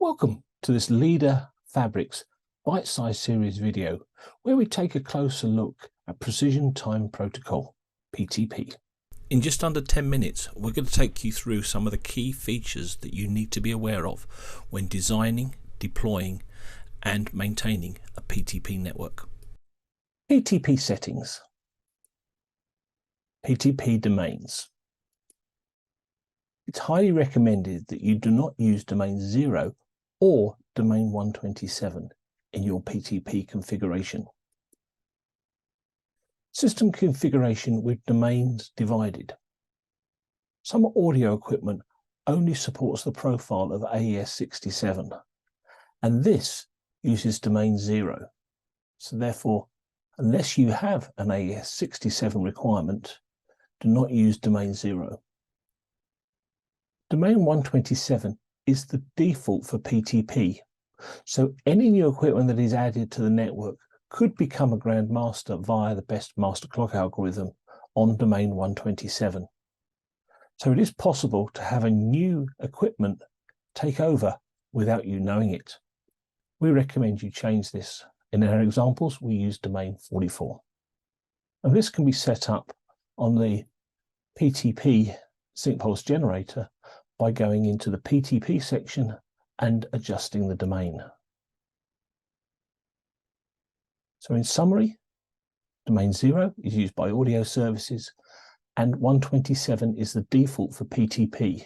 Welcome to this Leader PHABRIX bite-sized series video where we take a closer look at Precision Time Protocol, PTP. In just under 10 minutes, we're going to take you through some of the key features that you need to be aware of when designing, deploying and maintaining a PTP network. PTP settings. PTP domains. It's highly recommended that you do not use domain 0 or domain 127 in your PTP configuration. System configuration with domains divided. Some audio equipment only supports the profile of AES67, and this uses domain 0. So therefore, unless you have an AES67 requirement, do not use domain 0. Domain 127 is the default for PTP, so any new equipment that is added to the network could become a grandmaster via the best master clock algorithm on domain 127. So it is possible to have a new equipment take over without you knowing it. We recommend you change this. In our examples, we use domain 44. And this can be set up on the PTP sync pulse generator by going into the PTP section and adjusting the domain. So in summary, domain 0 is used by audio services and 127 is the default for PTP.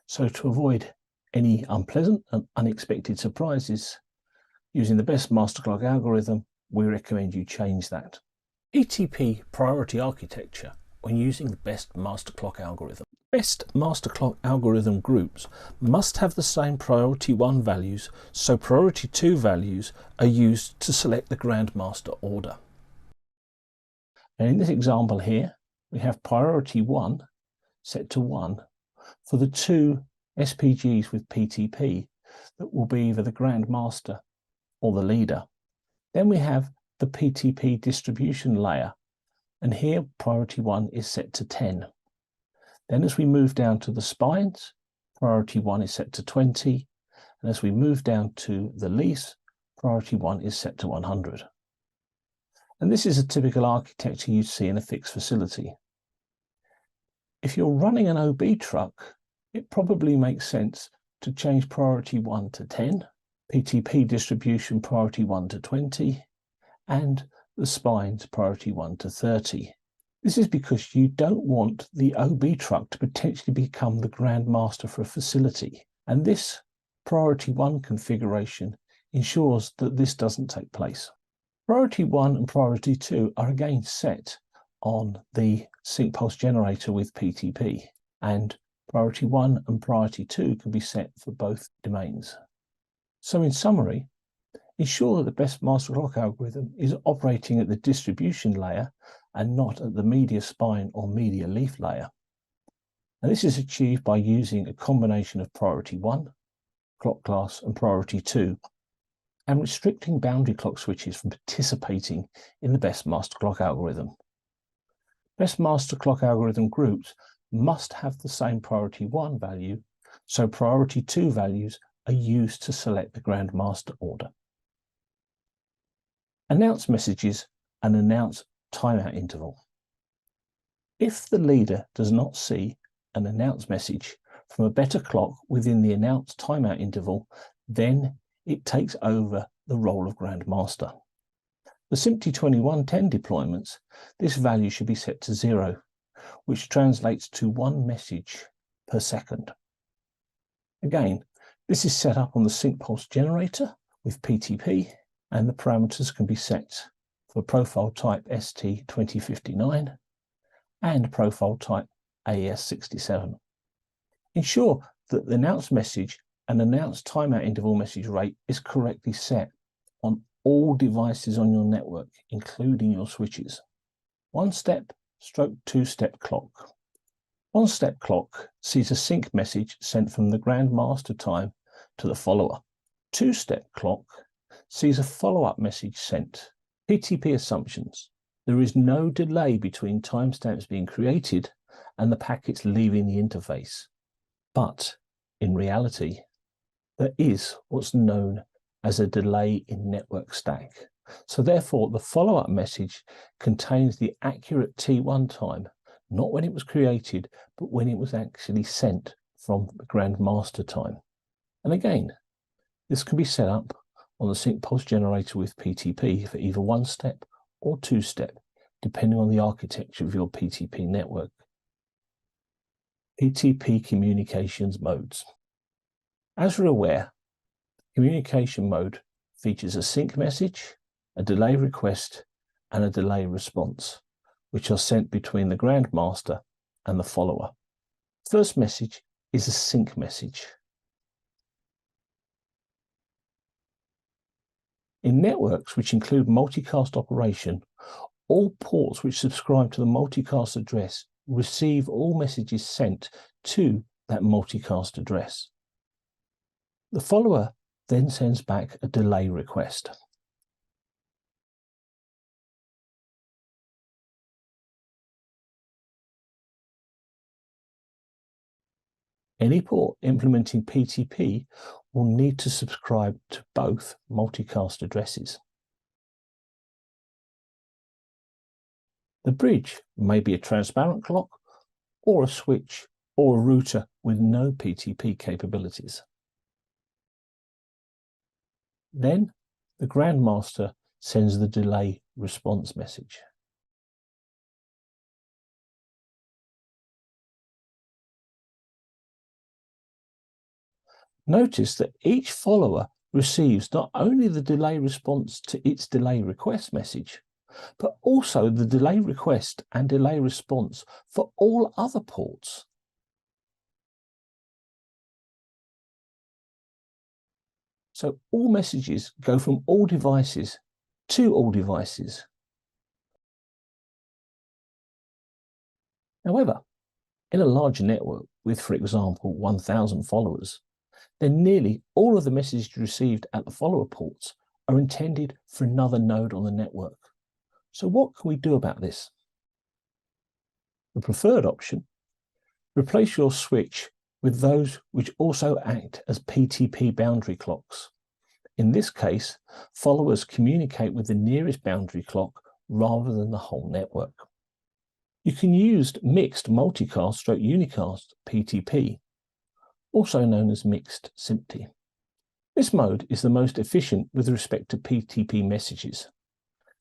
So to avoid any unpleasant and unexpected surprises, using the best master clock algorithm, we recommend you change that. PTP priority architecture when using the best master clock algorithm. Best master clock algorithm groups must have the same priority 1 values, so priority 2 values are used to select the grandmaster order. And in this example here, we have priority 1 set to 1 for the 2 SPGs with PTP that will be either the grandmaster or the leader. Then we have the PTP distribution layer, and here priority 1 is set to 10. Then as we move down to the spines, priority 1 is set to 20. And as we move down to the lease, priority 1 is set to 100. And this is a typical architecture you'd see in a fixed facility. If you're running an OB truck, it probably makes sense to change priority 1 to 10, PTP distribution priority 1 to 20, and the spines priority 1 to 30. This is because you don't want the OB truck to potentially become the grandmaster for a facility. And this priority 1 configuration ensures that this doesn't take place. Priority 1 and priority 2 are again set on the sync pulse generator with PTP. And priority 1 and priority 2 can be set for both domains. So in summary, ensure that the best master clock algorithm is operating at the distribution layer and not at the media spine or media leaf layer. And this is achieved by using a combination of priority 1, clock class, and priority 2, and restricting boundary clock switches from participating in the best master clock algorithm. Best master clock algorithm groups must have the same priority 1 value, so priority 2 values are used to select the grandmaster order. Announce messages and announce timeout interval. If the leader does not see an announce message from a better clock within the announced timeout interval, then it takes over the role of grandmaster. For SIMPTE 2110 deployments, this value should be set to 0, which translates to 1 message per second. Again, this is set up on the sync pulse generator with PTP, and the parameters can be set for profile type ST2059 and profile type AES67. Ensure that the announced message and announced timeout interval message rate is correctly set on all devices on your network, including your switches. 1-step stroke 2-step clock. 1-step clock sees a sync message sent from the grandmaster time to the follower. 2-step clock sees a follow-up message sent. PTP assumptions. There is no delay between timestamps being created and the packets leaving the interface. But in reality, there is what's known as a delay in network stack. So therefore, the follow-up message contains the accurate T1 time, not when it was created, but when it was actually sent from the grandmaster time. And again, this can be set up on the sync pulse generator with PTP for either one-step or two-step, depending on the architecture of your PTP network. PTP communications modes. As we're aware, communication mode features a sync message, a delay request, and a delay response, which are sent between the grandmaster and the follower. First message is a sync message. In networks which include multicast operation, all ports which subscribe to the multicast address receive all messages sent to that multicast address. The follower then sends back a delay request. Any port implementing PTP will need to subscribe to both multicast addresses. The bridge may be a transparent clock, or a switch, or a router with no PTP capabilities. Then the grandmaster sends the delay response message. Notice that each follower receives not only the delay response to its delay request message, but also the delay request and delay response for all other ports. So all messages go from all devices to all devices. However, in a larger network with, for example, 1,000 followers, then nearly all of the messages received at the follower ports are intended for another node on the network. So what can we do about this? The preferred option, replace your switch with those which also act as PTP boundary clocks. In this case, followers communicate with the nearest boundary clock rather than the whole network. You can use mixed multicast/unicast PTP, also known as mixed SMPTE. This mode is the most efficient with respect to PTP messages.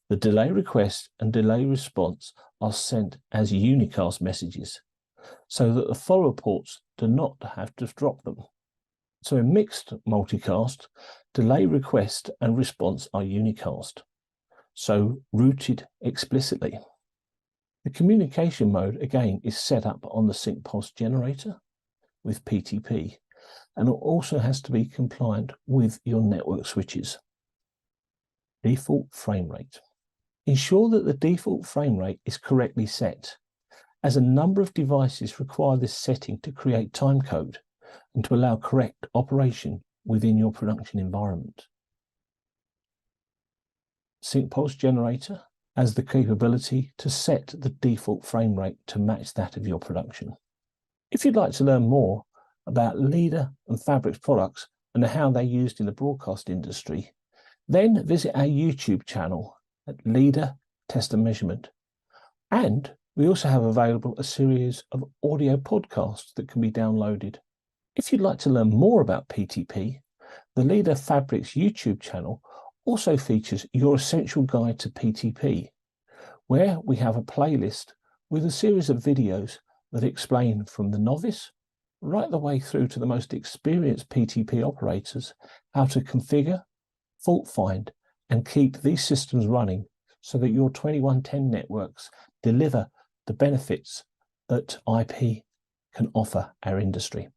The delay request and delay response are sent as unicast messages, so that the follower ports do not have to drop them. So in mixed multicast, delay request and response are unicast, so routed explicitly. The communication mode, again, is set up on the sync pulse generator with PTP, and it also has to be compliant with your network switches. Default frame rate. Ensure that the default frame rate is correctly set, as a number of devices require this setting to create timecode and to allow correct operation within your production environment. Sync pulse generator has the capability to set the default frame rate to match that of your production. If you'd like to learn more about Leader and PHABRIX products and how they're used in the broadcast industry, then visit our YouTube channel at Leader Test and Measurement. And we also have available a series of audio podcasts that can be downloaded. If you'd like to learn more about PTP, the Leader PHABRIX YouTube channel also features Your Essential Guide to PTP, where we have a playlist with a series of videos that explain from the novice right the way through to the most experienced PTP operators how to configure, fault find, and keep these systems running so that your 2110 networks deliver the benefits that IP can offer our industry.